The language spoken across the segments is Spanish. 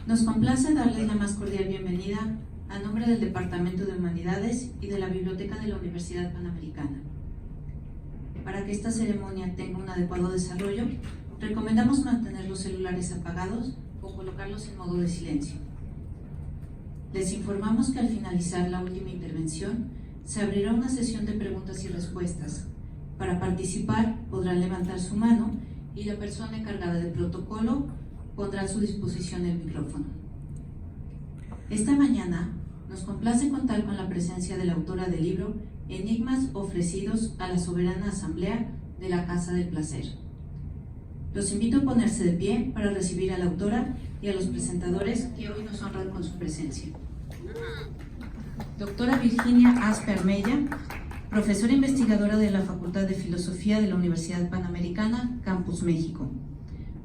Nos complace darles la más cordial bienvenida a nombre del Departamento de Humanidades y de la Biblioteca de la Universidad Panamericana. Para que esta ceremonia tenga un adecuado desarrollo, recomendamos mantener los celulares apagados o colocarlos en modo de silencio. Les informamos que al finalizar la última intervención, se abrirá una sesión de preguntas y respuestas. Para participar, podrán levantar su mano y la persona encargada del protocolo pondrá a su disposición el micrófono. Esta mañana nos complace contar con la presencia de la autora del libro Enigmas ofrecidos a la soberana asamblea de la Casa del Placer. Los invito a ponerse de pie para recibir a la autora y a los presentadores que hoy nos honran con su presencia. Doctora Virginia Aspe Mella, profesora investigadora de la Facultad de Filosofía de la Universidad Panamericana, Campus México.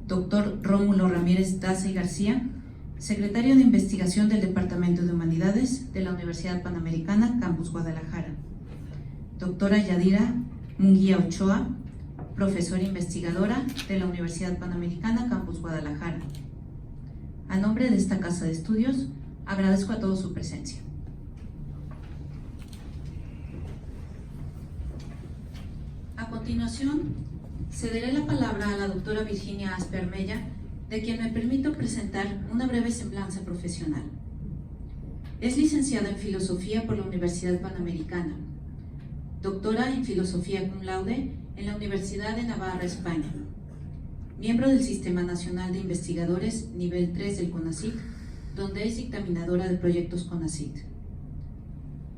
Doctor Rómulo Ramírez Daza y García, secretario de Investigación del Departamento de Humanidades de la Universidad Panamericana, Campus Guadalajara. Doctora Yadira Munguía Ochoa, profesora investigadora de la Universidad Panamericana, Campus Guadalajara. A nombre de esta Casa de Estudios, agradezco a todos su presencia. A continuación, cederé la palabra a la doctora Virginia Aspe Mella, de quien me permito presentar una breve semblanza profesional. Es licenciada en Filosofía por la Universidad Panamericana, doctora en Filosofía cum laude en la Universidad de Navarra, España, miembro del Sistema Nacional de Investigadores nivel 3 del CONACYT, donde es dictaminadora de proyectos CONACYT.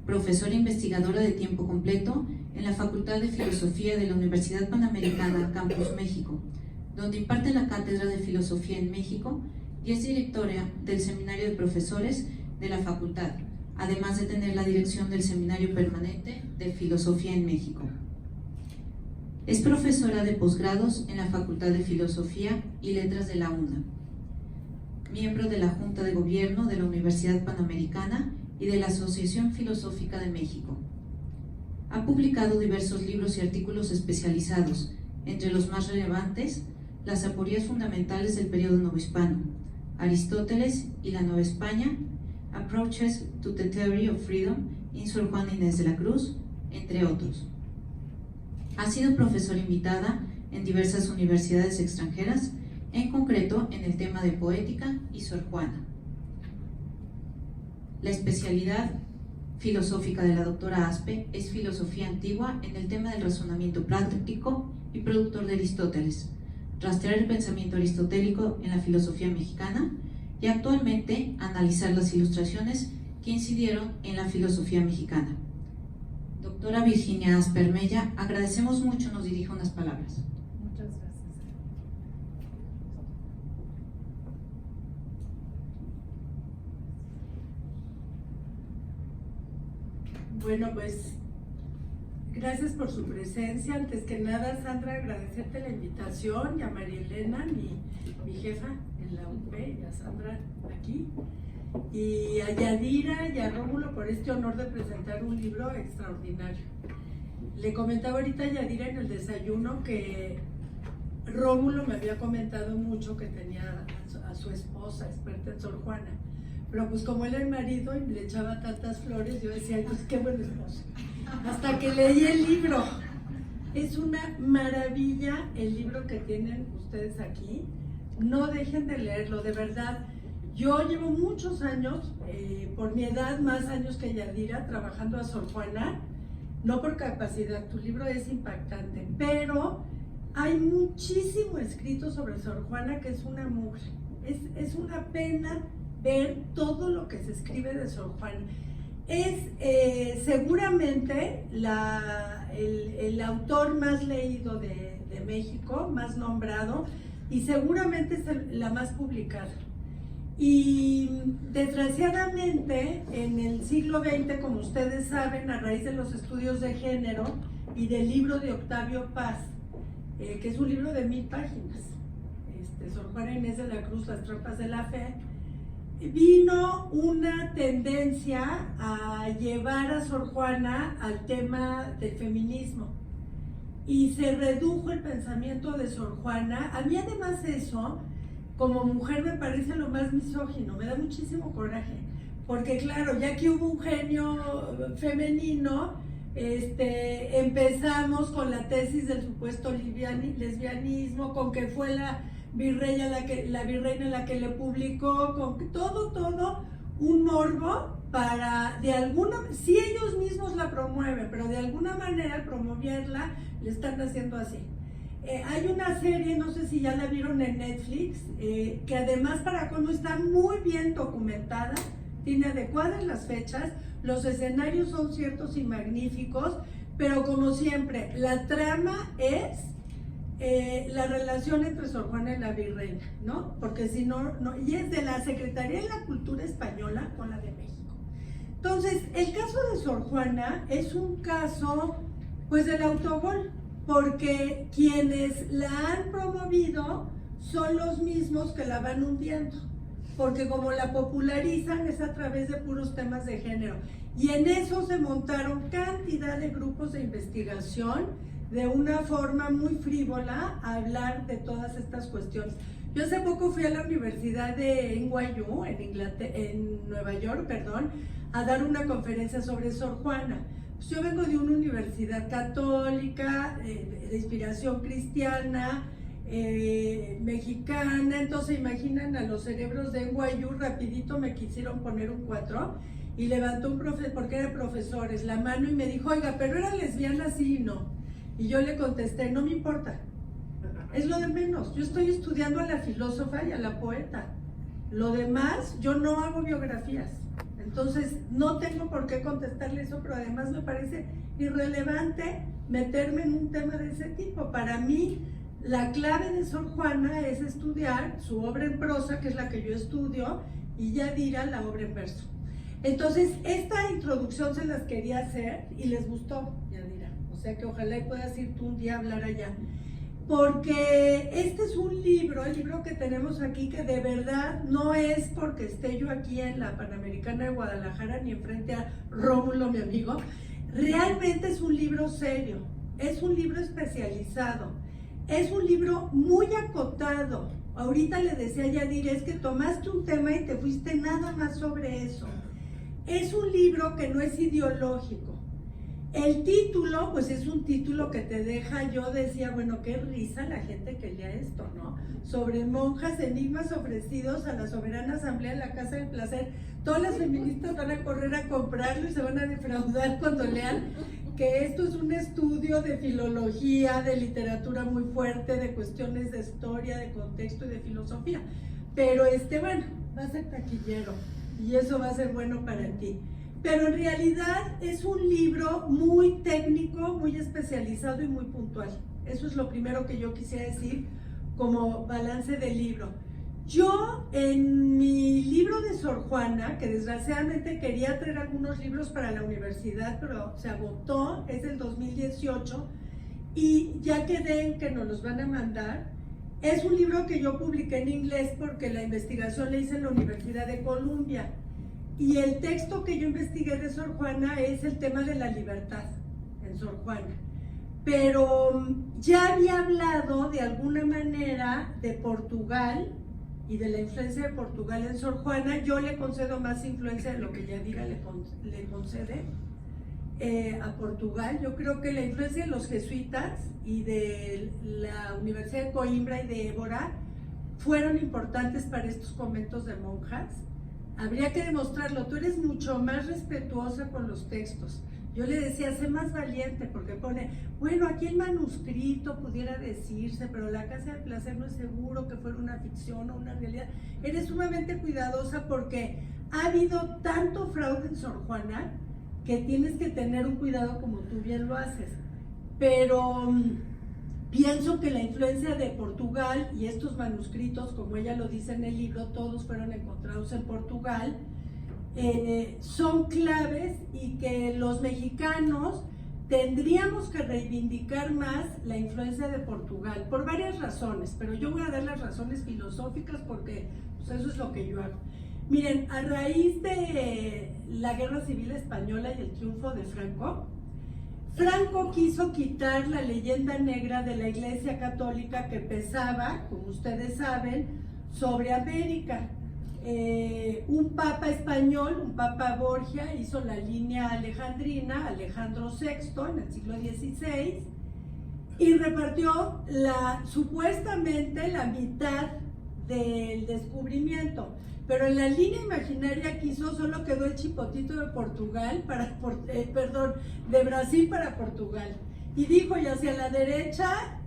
Profesora investigadora de tiempo completo en la Facultad de Filosofía de la Universidad Panamericana, Campus México, donde imparte la Cátedra de Filosofía en México y es directora del Seminario de Profesores de la Facultad, además de tener la dirección del Seminario Permanente de Filosofía en México. Es profesora de posgrados en la Facultad de Filosofía y Letras de la UNAM, miembro de la Junta de Gobierno de la Universidad Panamericana y de la Asociación Filosófica de México. Ha publicado diversos libros y artículos especializados, entre los más relevantes, Las aporías fundamentales del periodo novohispano, Aristóteles y la Nueva España, Approaches to the Theory of Freedom in Sor Juana Inés de la Cruz, entre otros. Ha sido profesora invitada en diversas universidades extranjeras, en concreto en el tema de poética y Sor Juana. La especialidad filosófica de la doctora Aspe es filosofía antigua en el tema del razonamiento práctico y productor de Aristóteles, rastrear el pensamiento aristotélico en la filosofía mexicana y actualmente analizar las ilustraciones que incidieron en la filosofía mexicana. Doctora Virginia Aspe Mella, agradecemos mucho nos dirija unas palabras. Muchas gracias. Bueno, pues gracias por su presencia. Antes que nada, Sandra, agradecerte la invitación, y a María Elena, mi jefa en la UP, y a Sandra aquí, y a Yadira y a Rómulo por este honor de presentar un libro extraordinario. Le comentaba ahorita a Yadira en el desayuno que Rómulo me había comentado mucho que tenía a su esposa experta en Sor Juana, pero pues como él era el marido y le echaba tantas flores, yo decía, ay, pues qué buen esposo. Hasta que leí el libro. Es una maravilla el libro que tienen ustedes aquí. No dejen de leerlo, de verdad. Yo llevo muchos años, por mi edad, más años que Yadira, trabajando a Sor Juana, no por capacidad, tu libro es impactante, pero hay muchísimo escrito sobre Sor Juana que es una mujer. Es una pena ver todo lo que se escribe de Sor Juana. Es seguramente el autor más leído de México, más nombrado, y seguramente es la más publicada. Y desgraciadamente en el siglo XX, como ustedes saben, a raíz de los estudios de género y del libro de Octavio Paz, que es un libro de 1000 páginas, Sor Juana Inés de la Cruz, Las Trampas de la Fe, vino una tendencia a llevar a Sor Juana al tema del feminismo y se redujo el pensamiento de Sor Juana. A mí además eso como mujer me parece lo más misógino, me da muchísimo coraje, porque claro, ya que hubo un genio femenino, empezamos con la tesis del supuesto lesbianismo, con que fue la virreina la que le publicó, con que todo un morbo para, de alguna, si ellos mismos la promueven, pero de alguna manera al promoverla le están haciendo así. Hay una serie, no sé si ya la vieron en Netflix, que además para cómo está muy bien documentada, tiene adecuadas las fechas, los escenarios son ciertos y magníficos, pero como siempre, la trama es la relación entre Sor Juana y la virreina, ¿no? Porque si no, y es de la Secretaría de la Cultura Española con la de México. Entonces, el caso de Sor Juana es un caso, pues, del autogol, porque quienes la han promovido son los mismos que la van hundiendo, porque como la popularizan es a través de puros temas de género, y en eso se montaron cantidad de grupos de investigación de una forma muy frívola a hablar de todas estas cuestiones. Yo hace poco fui a la Universidad de NYU, en Nueva York, a dar una conferencia sobre Sor Juana. Pues yo vengo de una universidad católica, de inspiración cristiana, mexicana, entonces imaginan a los cerebros de NYU, rapidito me quisieron poner un 4 y levantó un profesor, porque eran profesores, la mano y me dijo, oiga, pero era lesbiana, sí y no. Y yo le contesté, no me importa, es lo de menos, yo estoy estudiando a la filósofa y a la poeta, lo demás, yo no hago biografías. Entonces, no tengo por qué contestarle eso, pero además me parece irrelevante meterme en un tema de ese tipo. Para mí, la clave de Sor Juana es estudiar su obra en prosa, que es la que yo estudio, y Yadira la obra en verso. Entonces, esta introducción se las quería hacer y les gustó, Yadira. O sea que ojalá y puedas ir tú un día a hablar allá. Porque este es un libro, el libro que tenemos aquí, que de verdad no es porque esté yo aquí en la Panamericana de Guadalajara ni enfrente a Rómulo, mi amigo. Realmente es un libro serio, es un libro especializado, es un libro muy acotado. Ahorita le decía a Yadira, es que tomaste un tema y te fuiste nada más sobre eso. Es un libro que no es ideológico. El título, pues es un título que te deja, yo decía, bueno, qué risa la gente que lea esto, ¿no? Sobre monjas, enigmas ofrecidos a la soberana asamblea en la Casa del Placer. Todas las feministas van a correr a comprarlo y se van a defraudar cuando lean que esto es un estudio de filología, de literatura muy fuerte, de cuestiones de historia, de contexto y de filosofía. Pero bueno, va a ser taquillero y eso va a ser bueno para ti. Pero en realidad es un libro muy técnico, muy especializado y muy puntual. Eso es lo primero que yo quisiera decir como balance del libro. Yo en mi libro de Sor Juana, que desgraciadamente quería traer algunos libros para la universidad, pero se agotó, es del 2018, y ya quedé en que nos los van a mandar. Es un libro que yo publiqué en inglés porque la investigación la hice en la Universidad de Columbia. Y el texto que yo investigué de Sor Juana es el tema de la libertad en Sor Juana. Pero ya había hablado de alguna manera de Portugal y de la influencia de Portugal en Sor Juana. Yo le concedo más influencia de lo que Yadira le concede a Portugal. Yo creo que la influencia de los jesuitas y de la Universidad de Coimbra y de Évora fueron importantes para estos conventos de monjas. Habría que demostrarlo, tú eres mucho más respetuosa con los textos. Yo le decía, sé más valiente, porque pone, bueno, aquí el manuscrito pudiera decirse, pero la Casa del Placer no es seguro que fuera una ficción o una realidad. Eres sumamente cuidadosa porque ha habido tanto fraude en Sor Juana que tienes que tener un cuidado como tú bien lo haces. Pero pienso que la influencia de Portugal y estos manuscritos, como ella lo dice en el libro, todos fueron encontrados en Portugal, son claves y que los mexicanos tendríamos que reivindicar más la influencia de Portugal, por varias razones, pero yo voy a dar las razones filosóficas porque pues, eso es lo que yo hago. Miren, a raíz de la Guerra Civil Española y el triunfo de Franco quiso quitar la leyenda negra de la Iglesia Católica que pesaba, como ustedes saben, sobre América. Un papa español, un papa Borgia, hizo la línea alejandrina, Alejandro VI, en el siglo XVI, y repartió supuestamente la mitad del descubrimiento. Pero en la línea imaginaria que hizo solo quedó el chipotito de Portugal de Brasil para Portugal. Y dijo, y hacia la derecha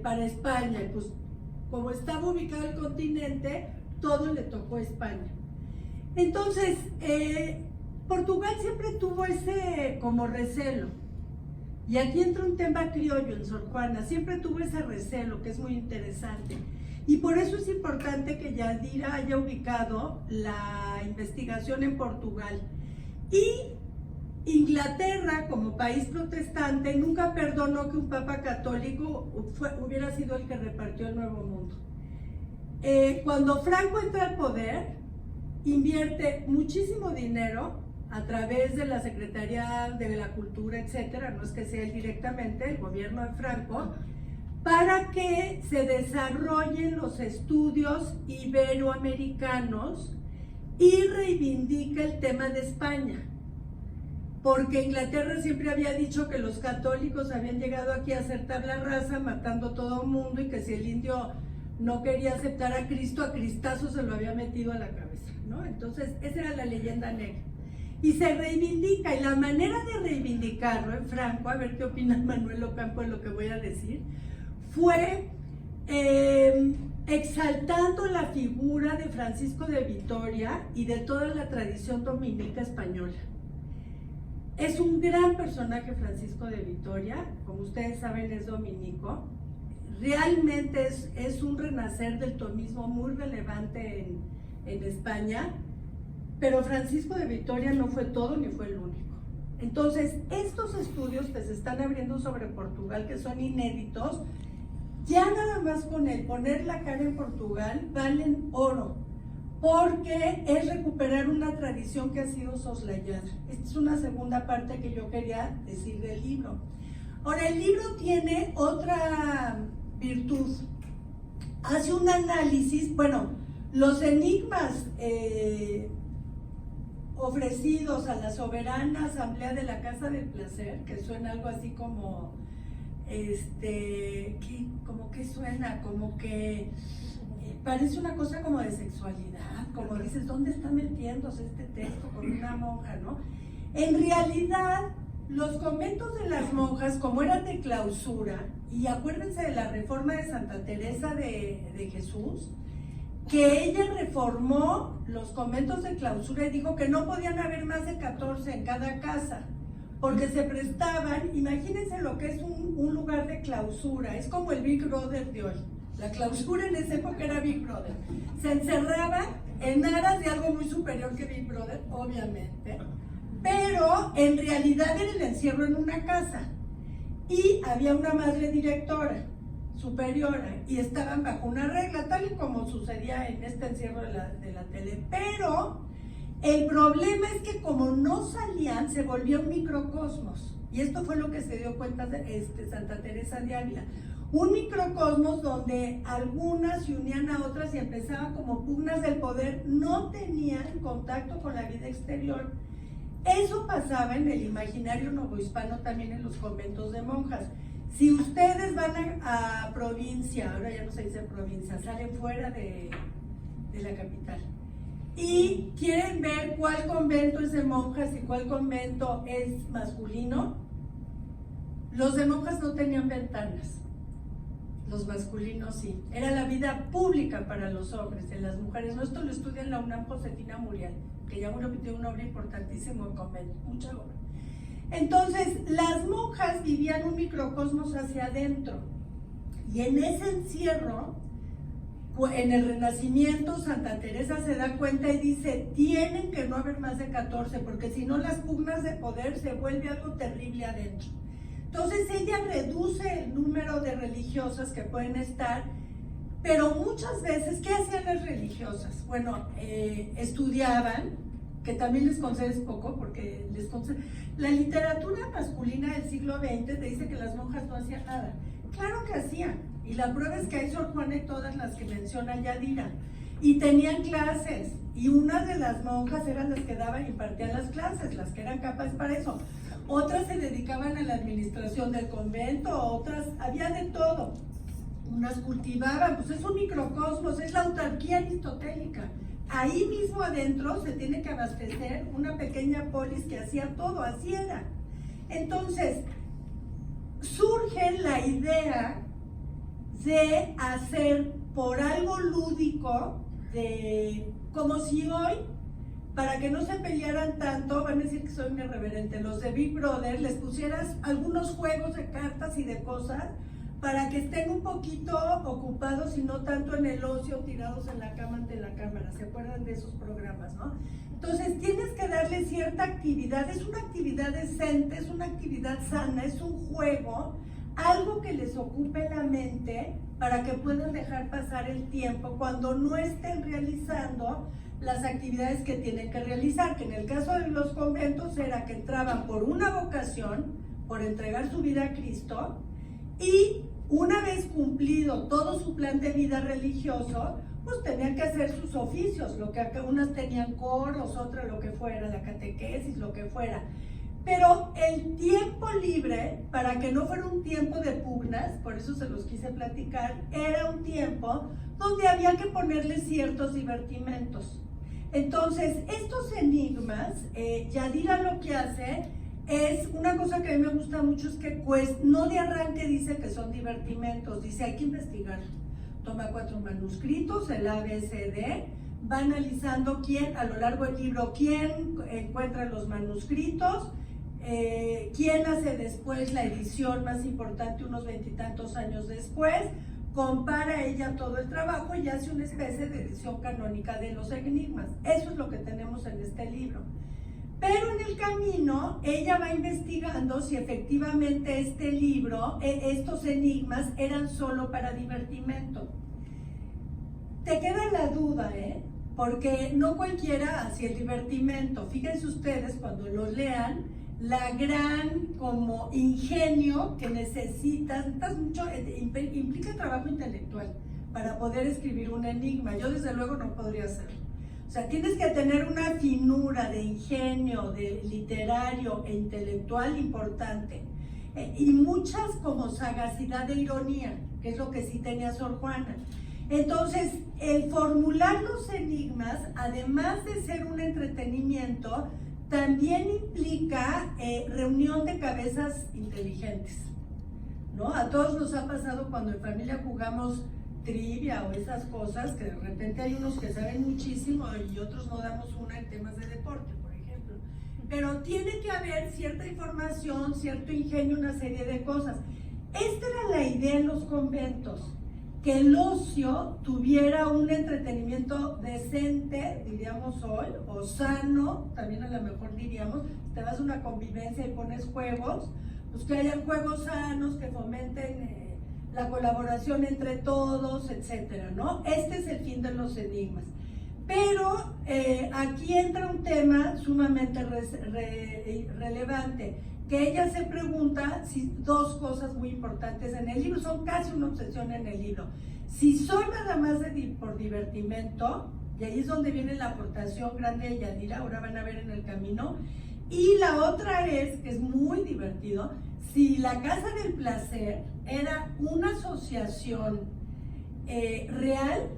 para España. Y pues como estaba ubicado el continente, todo le tocó a España. Entonces, Portugal siempre tuvo ese como recelo. Y aquí entra un tema criollo en Sor Juana, siempre tuvo ese recelo que es muy interesante. Y por eso es importante que Yadira haya ubicado la investigación en Portugal. Y Inglaterra, como país protestante, nunca perdonó que un papa católico hubiera sido el que repartió el Nuevo Mundo. Cuando Franco entra al poder, invierte muchísimo dinero a través de la Secretaría de la Cultura, etcétera, no es que sea él directamente, el gobierno de Franco, para que se desarrollen los estudios iberoamericanos y reivindica el tema de España. Porque Inglaterra siempre había dicho que los católicos habían llegado aquí a hacer tabla rasa, matando a todo el mundo, y que si el indio no quería aceptar a Cristo, a Cristazo se lo había metido a la cabeza, ¿no? Entonces, esa era la leyenda negra. Y se reivindica, y la manera de reivindicarlo en Franco, a ver qué opina Manuel Ocampo de lo que voy a decir, fue exaltando la figura de Francisco de Vitoria y de toda la tradición dominica española. Es un gran personaje Francisco de Vitoria, como ustedes saben es dominico, realmente es un renacer del tomismo muy relevante en España, pero Francisco de Vitoria no fue todo ni fue el único. Entonces, estos estudios que se están abriendo sobre Portugal, que son inéditos, ya nada más con el poner la cara en Portugal valen oro, porque es recuperar una tradición que ha sido soslayada. Esta es una segunda parte que yo quería decir del libro. Ahora, el libro tiene otra virtud. Hace un análisis, bueno, los enigmas ofrecidos a la soberana asamblea de la Casa del Placer, que suena algo así como, como que suena, como que parece una cosa como de sexualidad, como dices, ¿dónde está metiéndose este texto con una monja, no? En realidad, los conventos de las monjas, como eran de clausura, y acuérdense de la reforma de Santa Teresa de Jesús, que ella reformó los conventos de clausura y dijo que no podían haber más de 14 en cada casa, porque se prestaban, imagínense lo que es un lugar de clausura, es como el Big Brother de hoy. La clausura en esa época era Big Brother. Se encerraban en aras de algo muy superior que Big Brother, obviamente, pero en realidad era el encierro en una casa. Y había una madre directora, superiora, y estaban bajo una regla, tal y como sucedía en este encierro de la tele. Pero el problema es que como no salían, se volvió un microcosmos. Y esto fue lo que se dio cuenta de Santa Teresa de Ávila. Un microcosmos donde algunas se unían a otras y empezaban como pugnas del poder, no tenían contacto con la vida exterior. Eso pasaba en el imaginario novohispano, también en los conventos de monjas. Si ustedes van a provincia, ahora ya no se dice provincia, salen fuera de la capital, y quieren ver cuál convento es de monjas y cuál convento es masculino, los de monjas no tenían ventanas. Los masculinos sí. Era la vida pública para los hombres, de las mujeres. No, esto lo estudia en la UNAM Josefina Muriel, que ya murió, que tiene una obra importantísima en convento, mucha obra. Entonces, las monjas vivían un microcosmos hacia adentro. Y en ese encierro, en el Renacimiento, Santa Teresa se da cuenta y dice, tienen que no haber más de 14, porque si no las pugnas de poder se vuelve algo terrible adentro. Entonces ella reduce el número de religiosas que pueden estar, pero muchas veces, ¿qué hacían las religiosas? Bueno, estudiaban, que también les concedes poco, porque la literatura masculina del siglo XX te dice que las monjas no hacían nada. Claro que hacían, y la prueba es que hay Sor Juana y todas las que menciona Yadira. Y tenían clases, y unas de las monjas eran las que impartían las clases, las que eran capaces para eso. Otras se dedicaban a la administración del convento, otras, había de todo. Unas cultivaban, pues es un microcosmos, es la autarquía aristotélica. Ahí mismo adentro se tiene que abastecer una pequeña polis que hacía todo, así era. Entonces, surge la idea de hacer por algo lúdico, como si hoy, para que no se pelearan tanto, van a decir que soy un irreverente, los de Big Brother, les pusieras algunos juegos de cartas y de cosas para que estén un poquito ocupados y no tanto en el ocio, tirados en la cama ante la cámara. ¿Se acuerdan de esos programas, no? Entonces tienes que darle cierta actividad, es una actividad decente, es una actividad sana, es un juego, algo que les ocupe la mente para que puedan dejar pasar el tiempo cuando no estén realizando las actividades que tienen que realizar, que en el caso de los conventos era que entraban por una vocación, por entregar su vida a Cristo, y una vez cumplido todo su plan de vida religioso, pues tenían que hacer sus oficios, lo que unas tenían coros, otras lo que fuera, la catequesis, lo que fuera. Pero el tiempo libre, para que no fuera un tiempo de pugnas, por eso se los quise platicar, era un tiempo donde había que ponerle ciertos divertimentos. Entonces, estos enigmas, Yadira lo que hace es una cosa que a mí me gusta mucho, es que pues no de arranque dice que son divertimentos, dice hay que investigar. Toma 4 manuscritos, el ABCD, va analizando quién, a lo largo del libro, quién encuentra los manuscritos, quién hace después la edición más importante unos 20 y tantos años después, compara ella todo el trabajo y hace una especie de edición canónica de los enigmas. Eso es lo que tenemos en este libro. Pero en el camino, ella va investigando si efectivamente este libro, estos enigmas, eran solo para divertimento. Te queda la duda, porque no cualquiera hacía el divertimento. Fíjense ustedes, cuando los lean, la gran como ingenio que necesitas mucho, implica trabajo intelectual para poder escribir un enigma. Yo desde luego no podría hacerlo. O sea, tienes que tener una finura de ingenio, de literario e intelectual importante. Y muchas como sagacidad de ironía, que es lo que sí tenía Sor Juana. Entonces, el formular los enigmas, además de ser un entretenimiento, también implica reunión de cabezas inteligentes, ¿no? A todos nos ha pasado cuando en familia jugamos trivia o esas cosas, que de repente hay unos que saben muchísimo y otros no damos una en temas de deporte, por ejemplo. Pero tiene que haber cierta información, cierto ingenio, una serie de cosas. Esta era la idea en los conventos, que el ocio tuviera un entretenimiento decente, diríamos hoy, o sano, también a lo mejor diríamos, te vas a una convivencia y pones juegos, pues que hayan juegos sanos, que fomenten la colaboración entre todos, etcétera, ¿no? Este es el fin de los enigmas. Pero aquí entra un tema sumamente relevante, que ella se pregunta si dos cosas muy importantes en el libro, son casi una obsesión en el libro. Si son nada más por divertimento, y ahí es donde viene la aportación grande de Yadira, ahora van a ver en el camino, y la otra es, que es muy divertido, si la Casa del Placer era una asociación real,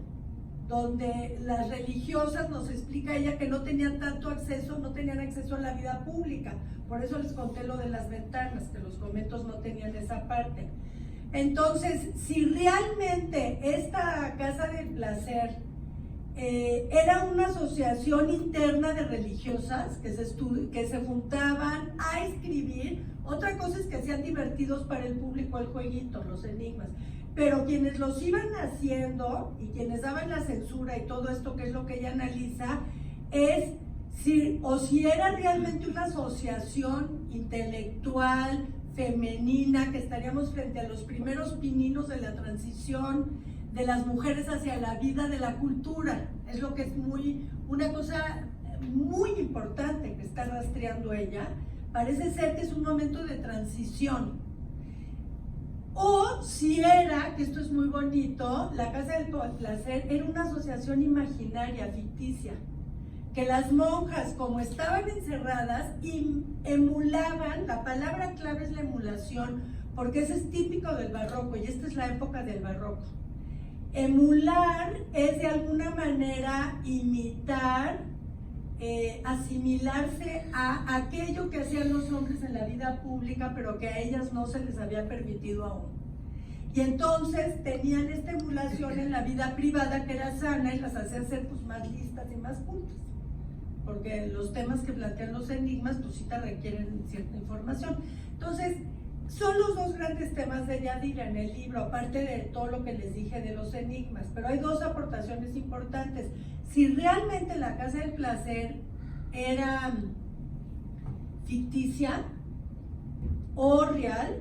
donde las religiosas, nos explica ella, que no tenían tanto acceso, no tenían acceso a la vida pública. Por eso les conté lo de las ventanas, que los conventos no tenían esa parte. Entonces, si realmente esta Casa del Placer era una asociación interna de religiosas que se juntaban a escribir, otra cosa es que sean divertidos para el público el jueguito, los enigmas, pero quienes los iban haciendo y quienes daban la censura y todo esto, que es lo que ella analiza, es si era realmente una asociación intelectual, femenina, que estaríamos frente a los primeros pininos de la transición de las mujeres hacia la vida de la cultura. Es lo que es una cosa muy importante que está rastreando ella. Parece ser que es un momento de transición. O si era, que esto es muy bonito, la Casa del Placer era una asociación imaginaria, ficticia, que las monjas, como estaban encerradas, emulaban, la palabra clave es la emulación, porque ese es típico del barroco, y esta es la época del barroco. Emular es de alguna manera imitar, asimilarse a aquello que hacían los hombres en la vida pública, pero que a ellas no se les había permitido aún. Y entonces tenían esta emulación en la vida privada que era sana y las hacía ser pues más listas y más cultas, porque los temas que plantean los enigmas pues sí te requieren cierta información. Entonces, son los dos grandes temas de Yadira en el libro, aparte de todo lo que les dije de los enigmas, pero hay dos aportaciones importantes. Si realmente la Casa del Placer era ficticia o real,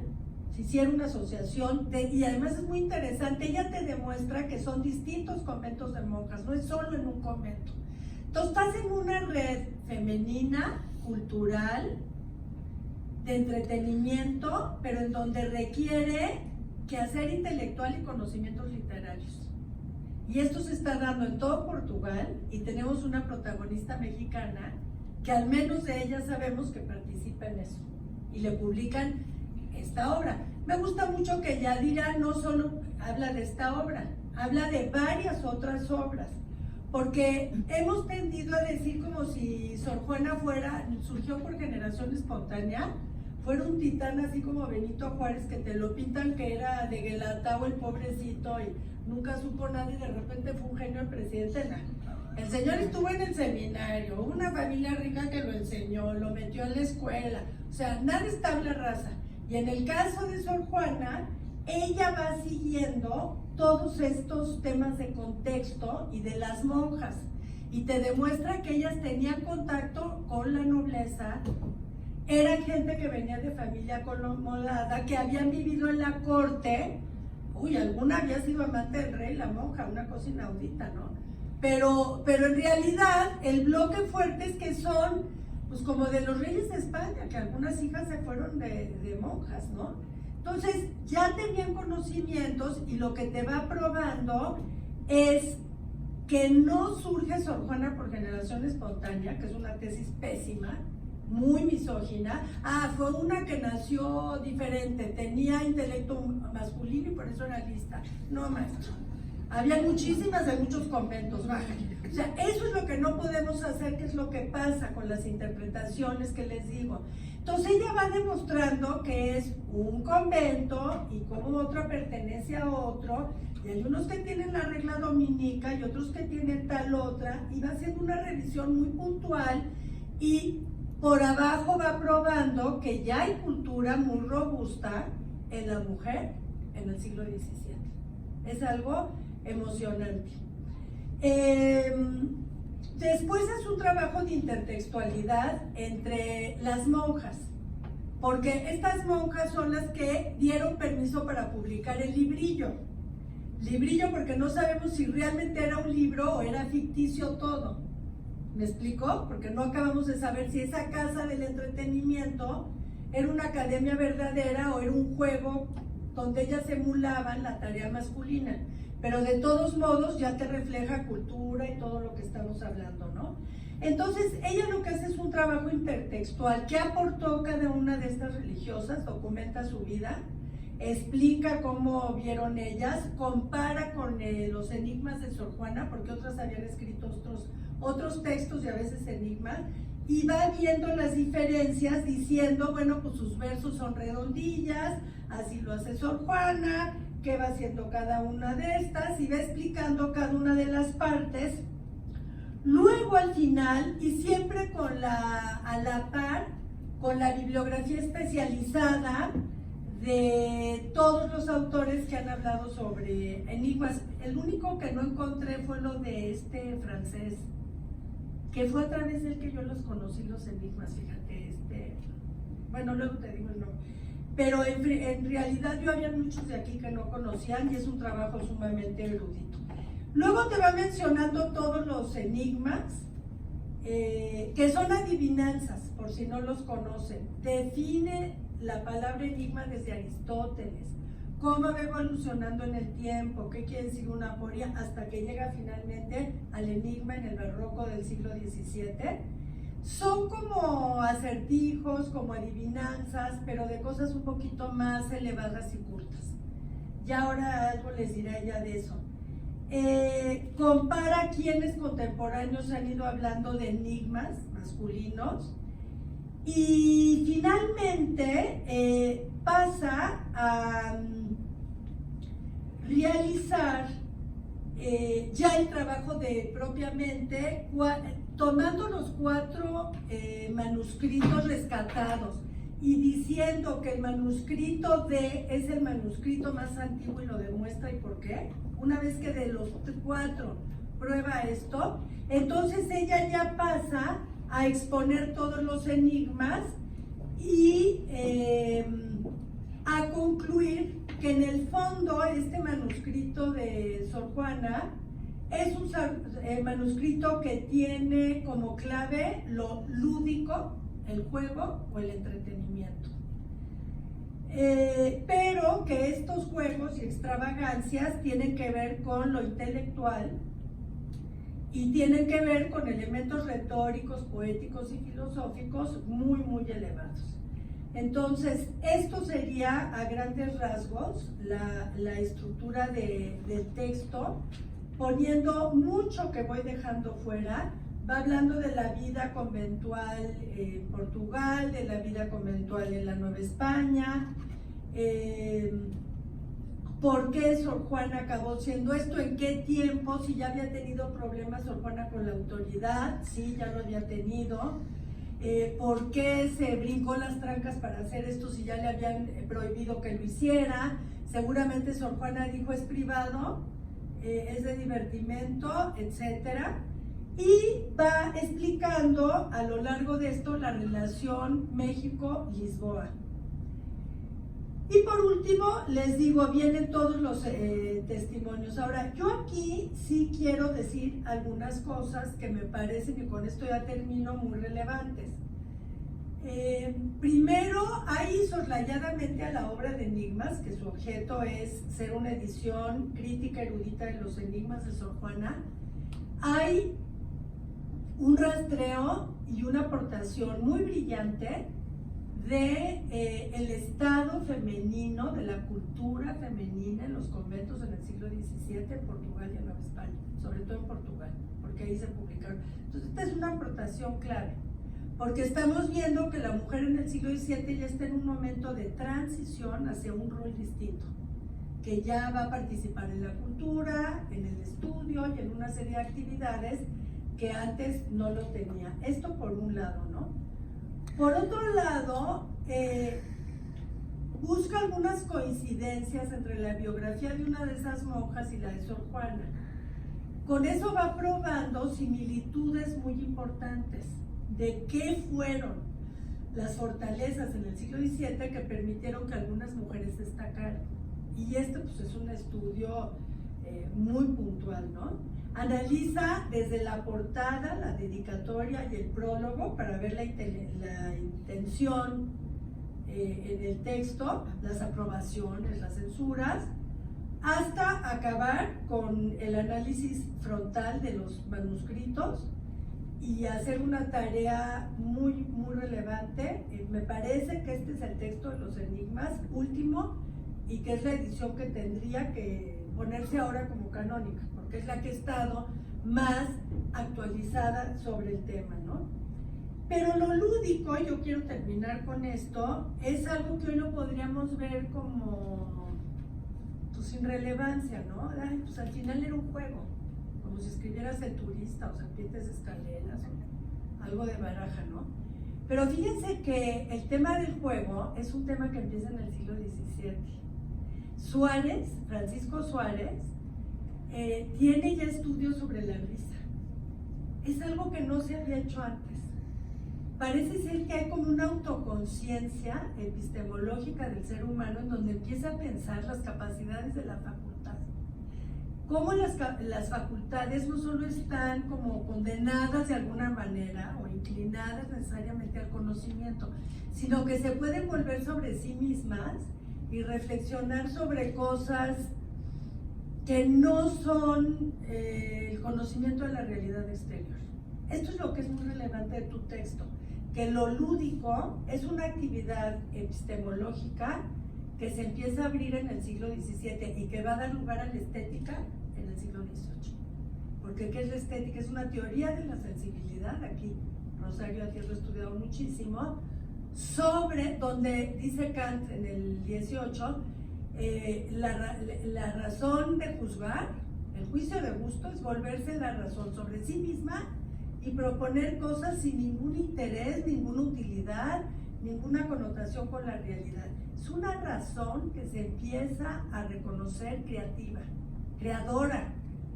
si hiciera una asociación, y además es muy interesante, ella te demuestra que son distintos conventos de monjas, no es solo en un convento. Entonces estás en una red femenina, cultural, de entretenimiento, pero en donde requiere quehacer intelectual y conocimientos literarios. Y esto se está dando en todo Portugal y tenemos una protagonista mexicana que al menos de ella sabemos que participa en eso y le publican esta obra. Me gusta mucho que Yadira no solo habla de esta obra, habla de varias otras obras, porque hemos tendido a decir como si Sor Juana surgió por generación espontánea, fuera un titán así como Benito Juárez, que te lo pintan que era de Guelatao el pobrecito y nunca supo nada y de repente fue un genio el presidente. El señor estuvo en el seminario, una familia rica que lo enseñó, lo metió en la escuela, o sea, nada es tabla rasa. Y en el caso de Sor Juana, ella va siguiendo todos estos temas de contexto y de las monjas, y te demuestra que ellas tenían contacto con la nobleza, eran gente que venía de familia acomodada, que habían vivido en la corte, alguna había sido amante del rey, la monja, una cosa inaudita, ¿no? Pero en realidad el bloque fuerte es que son, pues como de los reyes de España, que algunas hijas se fueron de monjas, ¿no? Entonces ya tenían conocimientos y lo que te va probando es que no surge Sor Juana por generación espontánea, que es una tesis pésima, muy misógina. Fue una que nació diferente, tenía intelecto masculino y por eso era lista. No, maestro. Había muchísimas de muchos conventos, baja. O sea, eso es lo que no podemos hacer, que es lo que pasa con las interpretaciones que les digo. Entonces ella va demostrando que es un convento y como otro pertenece a otro, y hay unos que tienen la regla dominica y otros que tienen tal otra, y va haciendo una revisión muy puntual y por abajo va probando que ya hay cultura muy robusta en la mujer en el siglo XVII. Es algo emocionante. Después hace un trabajo de intertextualidad entre las monjas, porque estas monjas son las que dieron permiso para publicar el librillo. Librillo porque no sabemos si realmente era un libro o era ficticio todo. ¿Me explico? Porque no acabamos de saber si esa casa del entretenimiento era una academia verdadera o era un juego donde ellas emulaban la tarea masculina. Pero de todos modos ya te refleja cultura y todo lo que estamos hablando, ¿no? Entonces ella lo que hace es un trabajo intertextual. ¿Qué aportó cada una de estas religiosas? Documenta su vida, explica cómo vieron ellas, compara con los enigmas de Sor Juana, porque otras habían escrito otros textos y a veces enigmas, y va viendo las diferencias diciendo, bueno, pues sus versos son redondillas, así lo hace Sor Juana, qué va haciendo cada una de estas, y va explicando cada una de las partes. Luego al final, y siempre a la par, con la bibliografía especializada de todos los autores que han hablado sobre enigmas. El único que no encontré fue lo de este francés, que fue a través del que yo los conocí, los enigmas, fíjate, bueno, luego te digo el nombre. Pero en realidad yo había muchos de aquí que no conocían y es un trabajo sumamente erudito. Luego te va mencionando todos los enigmas, que son adivinanzas, por si no los conocen. Define la palabra enigma desde Aristóteles, cómo va evolucionando en el tiempo, qué quiere decir una aporia, hasta que llega finalmente al enigma en el barroco del siglo XVII. Son como acertijos, como adivinanzas, pero de cosas un poquito más elevadas y cultas. Ya ahora algo les diré ya de eso. Compara quienes contemporáneos han ido hablando de enigmas masculinos y finalmente pasa a realizar ya el trabajo de propiamente tomando los 4 manuscritos rescatados y diciendo que el manuscrito D es el manuscrito más antiguo y lo demuestra. ¿Y por qué? Una vez que de los 4 prueba esto, entonces ella ya pasa a exponer todos los enigmas y a concluir que en el fondo este manuscrito de Sor Juana es un manuscrito que tiene como clave lo lúdico, el juego o el entretenimiento. Pero que estos juegos y extravagancias tienen que ver con lo intelectual y tienen que ver con elementos retóricos, poéticos y filosóficos muy, muy elevados. Entonces, esto sería a grandes rasgos la estructura del texto, poniendo mucho que voy dejando fuera. Va hablando de la vida conventual en Portugal, de la vida conventual en la Nueva España, por qué Sor Juana acabó siendo esto, en qué tiempo, si ya había tenido problemas Sor Juana con la autoridad, sí, ya lo había tenido, por qué se brincó las trancas para hacer esto si ya le habían prohibido que lo hiciera. Seguramente Sor Juana dijo es privado, es de divertimento, etcétera. Y va explicando a lo largo de esto la relación México-Lisboa. Y por último, les digo, vienen todos los testimonios. Ahora, yo aquí sí quiero decir algunas cosas que me parecen, y con esto ya termino, muy relevantes. Primero, hay soslayadamente a la obra de enigmas, que su objeto es ser una edición crítica erudita de los enigmas de Sor Juana. Hay un rastreo y una aportación muy brillante de el estado femenino, de la cultura femenina en los conventos en el siglo XVII en Portugal y en Nueva España, sobre todo en Portugal, porque ahí se publicaron. Entonces, esta es una aportación clave, porque estamos viendo que la mujer en el siglo XVII ya está en un momento de transición hacia un rol distinto, que ya va a participar en la cultura, en el estudio y en una serie de actividades que antes no lo tenía. Esto por un lado, ¿no? Por otro lado, busca algunas coincidencias entre la biografía de una de esas monjas y la de Sor Juana. Con eso va probando similitudes muy importantes de qué fueron las fortalezas en el siglo XVII que permitieron que algunas mujeres destacaran. Y este pues, es un estudio muy puntual, ¿no? Analiza desde la portada, la dedicatoria y el prólogo para ver la intención en el texto, las aprobaciones, las censuras, hasta acabar con el análisis frontal de los manuscritos y hacer una tarea muy, muy relevante. Me parece que este es el texto de los enigmas último y que es la edición que tendría que ponerse ahora como canónica, porque es la que ha estado más actualizada sobre el tema, ¿no? Pero lo lúdico, yo quiero terminar con esto, es algo que hoy lo podríamos ver como pues, sin relevancia, ¿no? Ay, pues al final era un juego, como si escribieras El Turista o Serpientes Escaleras o algo de baraja, ¿no? Pero fíjense que el tema del juego es un tema que empieza en el siglo XVII. Suárez, Francisco Suárez, tiene ya estudios sobre la risa. Es algo que no se había hecho antes. Parece ser que hay como una autoconciencia epistemológica del ser humano en donde empieza a pensar las capacidades de la facultad. Cómo las facultades no solo están como condenadas de alguna manera o inclinadas necesariamente al conocimiento, sino que se pueden volver sobre sí mismas y reflexionar sobre cosas que no son el conocimiento de la realidad exterior. Esto es lo que es muy relevante de tu texto, que lo lúdico es una actividad epistemológica que se empieza a abrir en el siglo XVII y que va a dar lugar a la estética en el siglo XVIII. Porque ¿qué es la estética? Es una teoría de la sensibilidad, aquí Rosario Díaz lo ha estudiado muchísimo, sobre donde dice Kant en el 18, la razón de juzgar, el juicio de gusto es volverse la razón sobre sí misma y proponer cosas sin ningún interés, ninguna utilidad, ninguna connotación con la realidad. Es una razón que se empieza a reconocer creativa, creadora,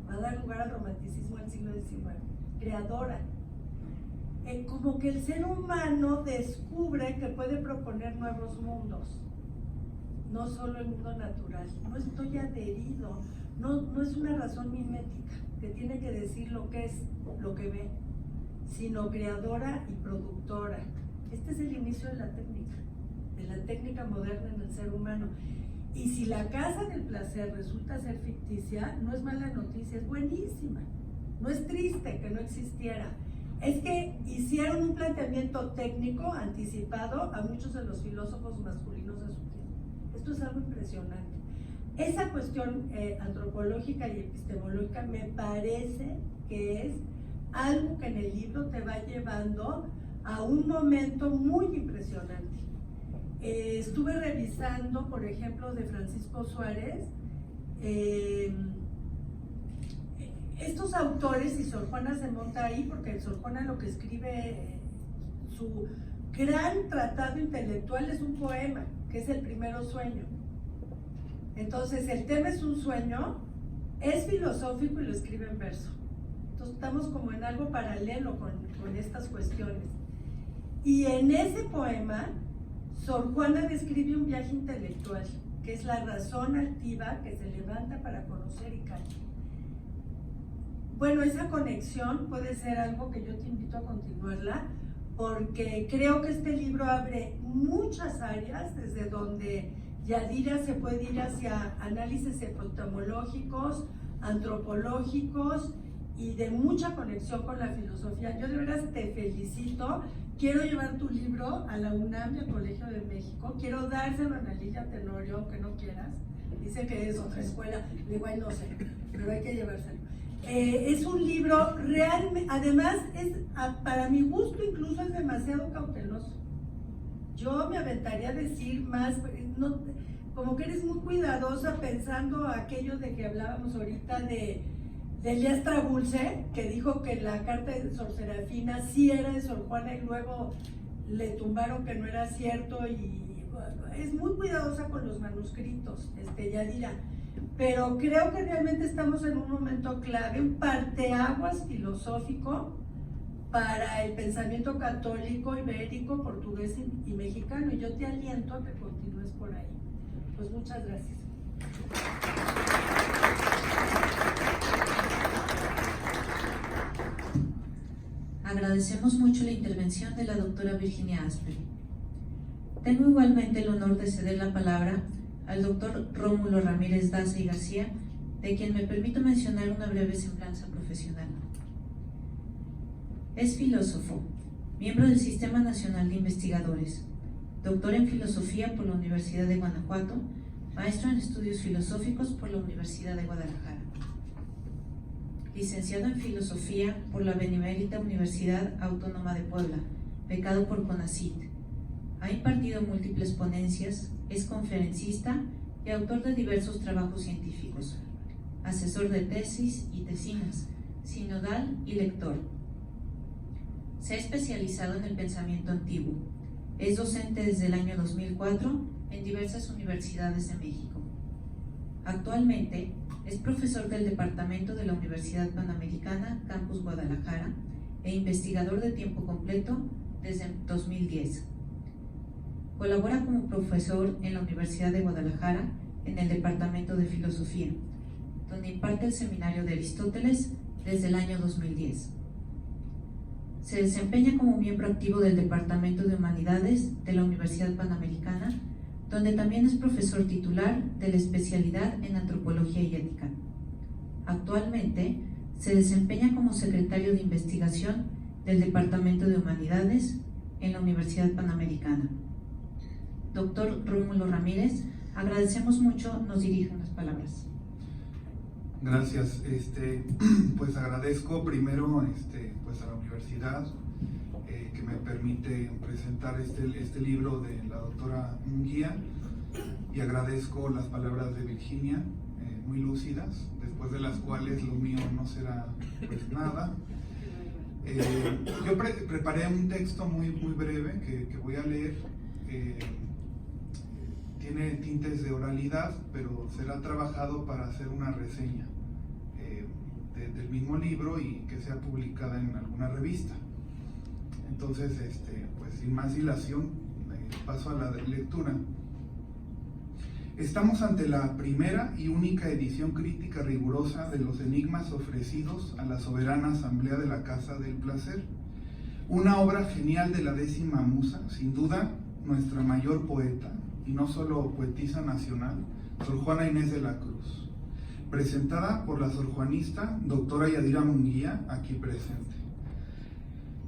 va a dar lugar al romanticismo del siglo XIX, creadora. Como que el ser humano descubre que puede proponer nuevos mundos, no solo el mundo natural. No estoy adherido, no es una razón mimética que tiene que decir lo que es, lo que ve, sino creadora y productora. Este es el inicio de la técnica moderna en el ser humano. Y si la casa del placer resulta ser ficticia, no es mala noticia, es buenísima. No es triste que no existiera. Es que hicieron un planteamiento técnico anticipado a muchos de los filósofos masculinos de su tiempo. Esto es algo impresionante. Esa cuestión antropológica y epistemológica me parece que es algo que en el libro te va llevando a un momento muy impresionante. Estuve revisando, por ejemplo, de Francisco Suárez, estos autores, y Sor Juana se monta ahí, porque Sor Juana lo que escribe, su gran tratado intelectual es un poema, que es El Primero Sueño. Entonces, el tema es un sueño, es filosófico y lo escribe en verso. Entonces, estamos como en algo paralelo con estas cuestiones. Y en ese poema, Sor Juana describe un viaje intelectual, que es la razón altiva que se levanta para conocer y calla. Bueno, esa conexión puede ser algo que yo te invito a continuarla, porque creo que este libro abre muchas áreas desde donde Yadira se puede ir hacia análisis epistemológicos, antropológicos y de mucha conexión con la filosofía. Yo de veras te felicito. Quiero llevar tu libro a la UNAM y al Colegio de México. Quiero dárselo a Ana Lilia Tenorio, aunque no quieras. Dice que es otra escuela. Le digo, ay, no sé, pero hay que llevárselo. Es un libro realmente, además, para mi gusto incluso es demasiado cauteloso. Yo me aventaría a decir más, no, como que eres muy cuidadosa pensando aquello de que hablábamos ahorita de Elías Trabulce, que dijo que la carta de Sor Serafina sí era de Sor Juana y luego le tumbaron que no era cierto, y es muy cuidadosa con los manuscritos, Yadira. Pero creo que realmente estamos en un momento clave, un parteaguas filosófico para el pensamiento católico, ibérico, portugués y mexicano, y yo te aliento a que continúes por ahí. Pues muchas gracias. Agradecemos mucho la intervención de la doctora Virginia Asper. Tengo igualmente el honor de ceder la palabra al doctor Rómulo Ramírez Daza y García, de quien me permito mencionar una breve semblanza profesional. Es filósofo, miembro del Sistema Nacional de Investigadores, doctor en Filosofía por la Universidad de Guanajuato, maestro en Estudios Filosóficos por la Universidad de Guadalajara, licenciado en Filosofía por la Benemérita Universidad Autónoma de Puebla, becado por CONACYT. Ha impartido múltiples ponencias, es conferencista y autor de diversos trabajos científicos, asesor de tesis y tesinas, sinodal y lector. Se ha especializado en el pensamiento antiguo. Es docente desde el año 2004 en diversas universidades de México. Actualmente es profesor del Departamento de la Universidad Panamericana, Campus Guadalajara, e investigador de tiempo completo desde 2010. Colabora como profesor en la Universidad de Guadalajara en el Departamento de Filosofía, donde imparte el Seminario de Aristóteles desde el año 2010. Se desempeña como miembro activo del Departamento de Humanidades de la Universidad Panamericana, donde también es profesor titular de la especialidad en Antropología y Ética. Actualmente se desempeña como secretario de investigación del Departamento de Humanidades en la Universidad Panamericana. Doctor Rómulo Ramírez, agradecemos mucho, nos dirija unas palabras. Gracias. Pues agradezco primero pues a la universidad que me permite presentar este libro de la doctora Munguía, y agradezco las palabras de Virginia, muy lúcidas, después de las cuales lo mío no será pues nada. Yo preparé un texto muy breve que voy a leer. Tiene tintes de oralidad, pero será trabajado para hacer una reseña del mismo libro y que sea publicada en alguna revista. Entonces, pues sin más dilación, paso a la lectura. Estamos ante la primera y única edición crítica rigurosa de los enigmas ofrecidos a la soberana Asamblea de la Casa del Placer. Una obra genial de la 10ª musa, sin duda nuestra mayor poeta, y no solo poetisa nacional, Sor Juana Inés de la Cruz, presentada por la sorjuanista doctora Yadira Munguía, aquí presente.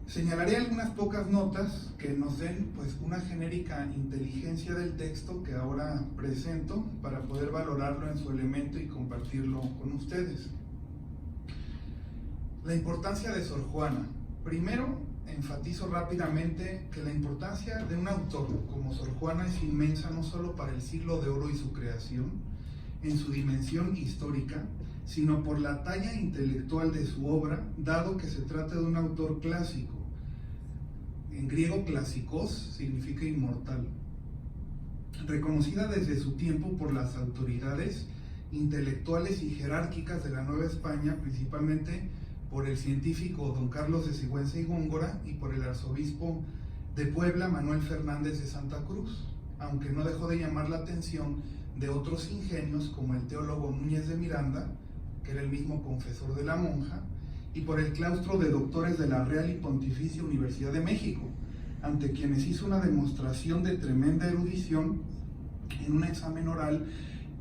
Señalaré algunas pocas notas que nos den pues una genérica inteligencia del texto que ahora presento para poder valorarlo en su elemento y compartirlo con ustedes. La importancia de Sor Juana. Primero, enfatizo rápidamente que la importancia de un autor como Sor Juana es inmensa, no solo para el siglo de oro y su creación, en su dimensión histórica, sino por la talla intelectual de su obra, dado que se trata de un autor clásico. En griego, clásicos significa inmortal. Reconocida desde su tiempo por las autoridades intelectuales y jerárquicas de la Nueva España, principalmente por el científico don Carlos de Sigüenza y Góngora y por el arzobispo de Puebla, Manuel Fernández de Santa Cruz, aunque no dejó de llamar la atención de otros ingenios como el teólogo Núñez de Miranda, que era el mismo confesor de la monja, y por el claustro de doctores de la Real y Pontificia Universidad de México, ante quienes hizo una demostración de tremenda erudición en un examen oral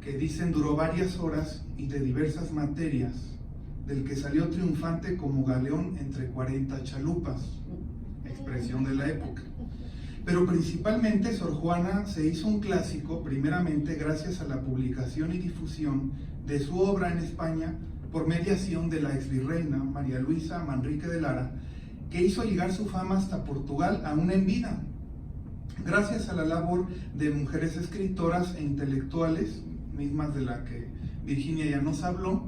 que dicen duró varias horas y de diversas materias, del que salió triunfante como galeón entre 40 chalupas, expresión de la época. Pero principalmente Sor Juana se hizo un clásico primeramente gracias a la publicación y difusión de su obra en España por mediación de la exvirreina María Luisa Manrique de Lara, que hizo llegar su fama hasta Portugal aún en vida, gracias a la labor de mujeres escritoras e intelectuales, mismas de la que Virginia ya nos habló,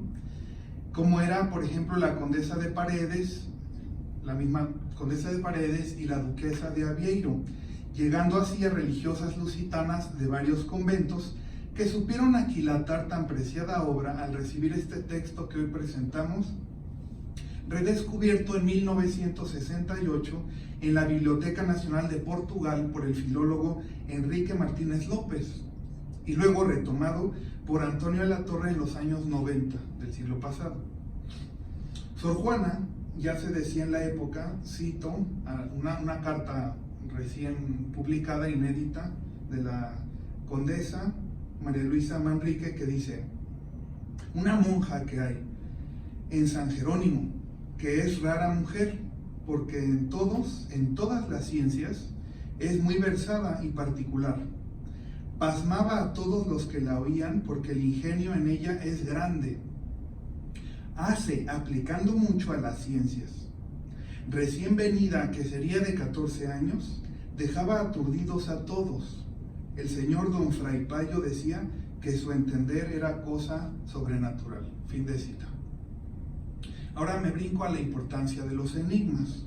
como era, por ejemplo, la condesa de Paredes, la misma condesa de Paredes y la duquesa de Avieiro, llegando así a religiosas lusitanas de varios conventos que supieron aquilatar tan preciada obra al recibir este texto que hoy presentamos, redescubierto en 1968 en la Biblioteca Nacional de Portugal por el filólogo Enrique Martínez López y luego retomado por Antonio de la Torre en los años 90 del siglo pasado. Sor Juana, ya se decía en la época, cito una carta recién publicada, inédita, de la condesa María Luisa Manrique, que dice: una monja que hay en San Jerónimo, que es rara mujer, porque en todas las ciencias es muy versada y particular. Pasmaba a todos los que la oían porque el ingenio en ella es grande. Hace aplicando mucho a las ciencias. Recién venida, que sería de 14 años, dejaba aturdidos a todos. El señor don Fray Payo decía que su entender era cosa sobrenatural. Fin de cita. Ahora me brinco a la importancia de los enigmas.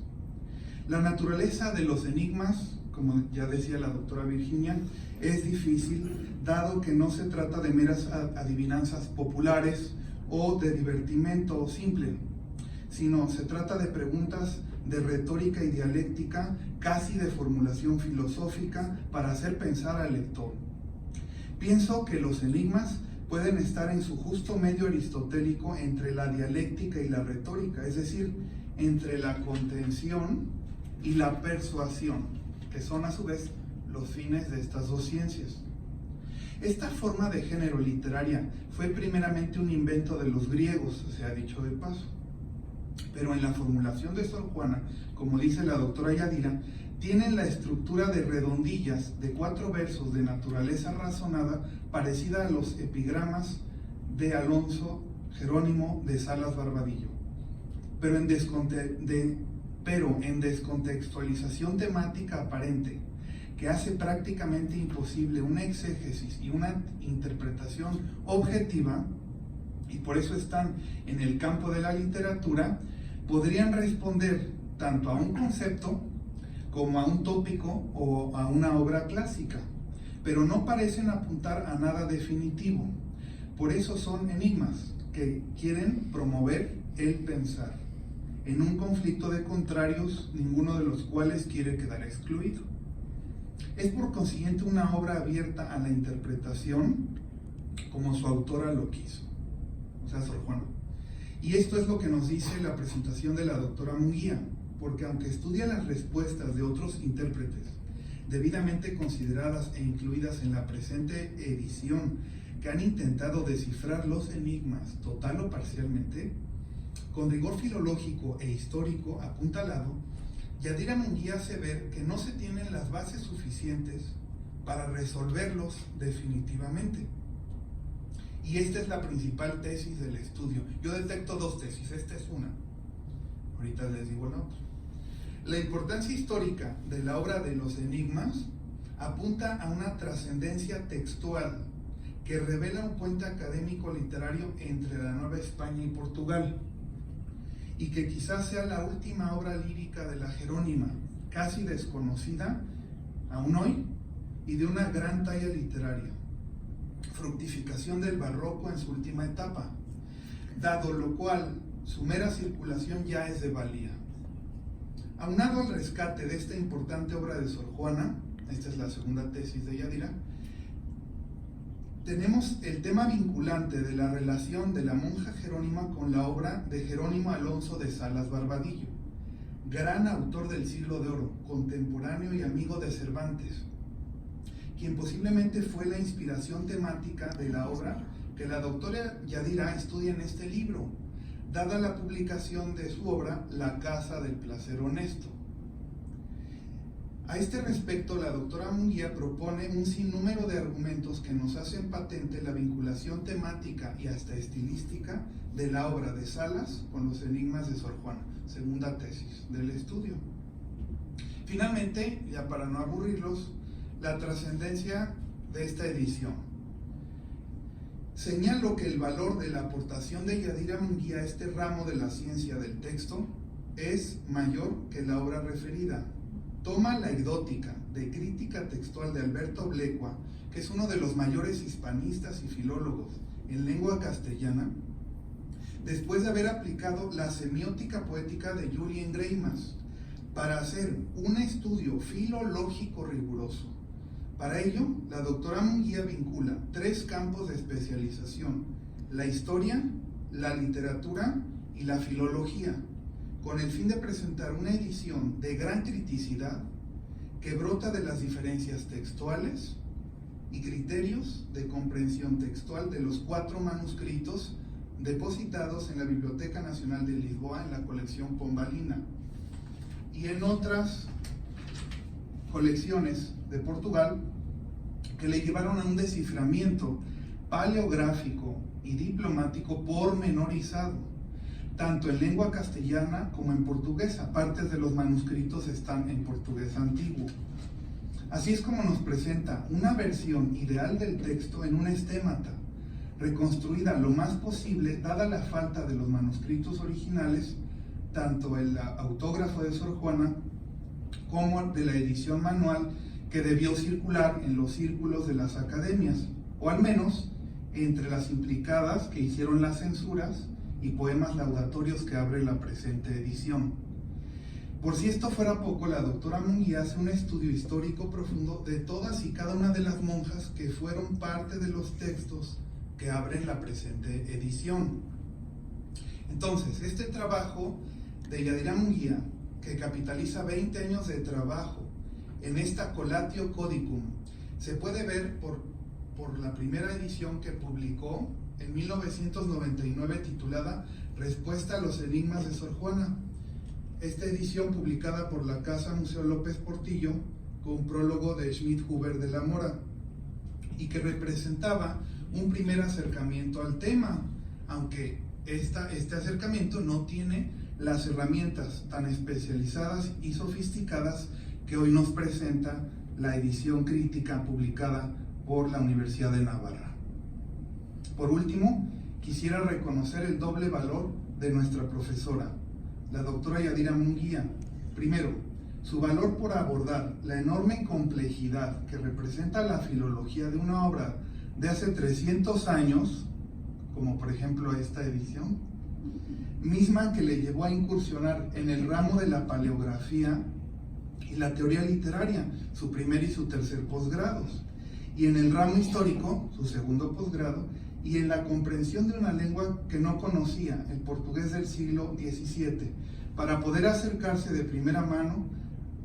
La naturaleza de los enigmas, como ya decía la doctora Virginia, es difícil, dado que no se trata de meras adivinanzas populares o de divertimento simple, sino se trata de preguntas de retórica y dialéctica, casi de formulación filosófica para hacer pensar al lector. Pienso que los enigmas pueden estar en su justo medio aristotélico entre la dialéctica y la retórica, es decir, entre la contención y la persuasión, que son a su vez los fines de estas dos ciencias. Esta forma de género literaria fue primeramente un invento de los griegos, se ha dicho de paso. Pero en la formulación de Sor Juana, como dice la doctora Yadira, tienen la estructura de redondillas de 4 versos de naturaleza razonada parecida a los epigramas de Alonso Jerónimo de Salas Barbadillo, pero en descontextualización temática aparente, que hace prácticamente imposible una exégesis y una interpretación objetiva, y por eso están en el campo de la literatura, podrían responder tanto a un concepto como a un tópico o a una obra clásica, pero no parecen apuntar a nada definitivo. Por eso son enigmas que quieren promover el pensar, en un conflicto de contrarios, ninguno de los cuales quiere quedar excluido. Es por consiguiente una obra abierta a la interpretación, como su autora lo quiso, o sea, Sor Juana. Y esto es lo que nos dice la presentación de la doctora Munguía, porque aunque estudia las respuestas de otros intérpretes, debidamente consideradas e incluidas en la presente edición, que han intentado descifrar los enigmas, total o parcialmente, con rigor filológico e histórico apuntalado, Yadira Munguía hace ver que no se tienen las bases suficientes para resolverlos definitivamente. Y esta es la principal tesis del estudio. Yo detecto 2 tesis, esta es una. Ahorita les digo la otra. La importancia histórica de la obra de los enigmas apunta a una trascendencia textual que revela un puente académico literario entre la Nueva España y Portugal, y que quizás sea la última obra lírica de la Jerónima, casi desconocida aún hoy, y de una gran talla literaria, fructificación del barroco en su última etapa, dado lo cual su mera circulación ya es de valía. Aunado al rescate de esta importante obra de Sor Juana, esta es la segunda tesis de Yadira, tenemos el tema vinculante de la relación de la monja Jerónima con la obra de Jerónimo Alonso de Salas Barbadillo, gran autor del Siglo de Oro, contemporáneo y amigo de Cervantes, quien posiblemente fue la inspiración temática de la obra que la doctora Yadira estudia en este libro, dada la publicación de su obra La Casa del Placer Honesto. A este respecto, la doctora Munguía propone un sinnúmero de argumentos que nos hacen patente la vinculación temática y hasta estilística de la obra de Salas con los enigmas de Sor Juana, segunda tesis del estudio. Finalmente, ya para no aburrirlos, la trascendencia de esta edición. Señalo que el valor de la aportación de Yadira Munguía a este ramo de la ciencia del texto es mayor que la obra referida. Toma la idótica de crítica textual de Alberto Blecua, que es uno de los mayores hispanistas y filólogos en lengua castellana, después de haber aplicado la semiótica poética de Julien Greimas, para hacer un estudio filológico riguroso. Para ello, la doctora Munguía vincula 3 campos de especialización: la historia, la literatura y la filología, con el fin de presentar una edición de gran criticidad que brota de las diferencias textuales y criterios de comprensión textual de los 4 manuscritos depositados en la Biblioteca Nacional de Lisboa en la colección Pombalina y en otras colecciones de Portugal que le llevaron a un desciframiento paleográfico y diplomático pormenorizado, tanto en lengua castellana como en portuguesa. Partes de los manuscritos están en portugués antiguo. Así es como nos presenta una versión ideal del texto en un estémata, reconstruida lo más posible dada la falta de los manuscritos originales, tanto el autógrafo de Sor Juana como de la edición manual que debió circular en los círculos de las academias, o al menos entre las implicadas que hicieron las censuras y poemas laudatorios que abre la presente edición. Por si esto fuera poco, la doctora Munguía hace un estudio histórico profundo de todas y cada una de las monjas que fueron parte de los textos que abren la presente edición. Entonces, este trabajo de Yadira Munguía, que capitaliza 20 años de trabajo en esta Colatio Codicum, se puede ver por por la primera edición que publicó en 1999 titulada Respuesta a los enigmas de Sor Juana. Esta edición, publicada por la Casa Museo López Portillo, con prólogo de Schmidt-Huber de la Mora, y que representaba un primer acercamiento al tema, aunque este acercamiento no tiene las herramientas tan especializadas y sofisticadas que hoy nos presenta la edición crítica publicada por la Universidad de Navarra. Por último, quisiera reconocer el doble valor de nuestra profesora, la doctora Yadira Munguía. Primero, su valor por abordar la enorme complejidad que representa la filología de una obra de hace 300 años, como por ejemplo esta edición, misma que le llevó a incursionar en el ramo de la paleografía y la teoría literaria, su primer y su tercer posgrados, y en el ramo histórico, su segundo posgrado, y en la comprensión de una lengua que no conocía, el portugués del siglo XVII, para poder acercarse de primera mano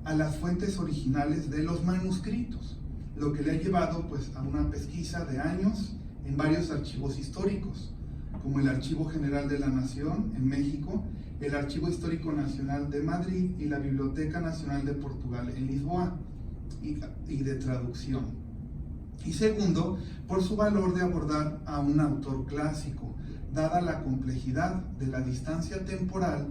a las fuentes originales de los manuscritos, lo que le ha llevado pues a una pesquisa de años en varios archivos históricos, como el Archivo General de la Nación en México, el Archivo Histórico Nacional de Madrid y la Biblioteca Nacional de Portugal en Lisboa, y de traducción. Y segundo, por su valor de abordar a un autor clásico, dada la complejidad de la distancia temporal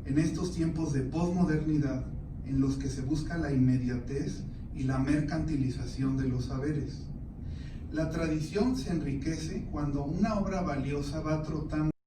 en estos tiempos de posmodernidad en los que se busca la inmediatez y la mercantilización de los saberes. La tradición se enriquece cuando una obra valiosa va trotando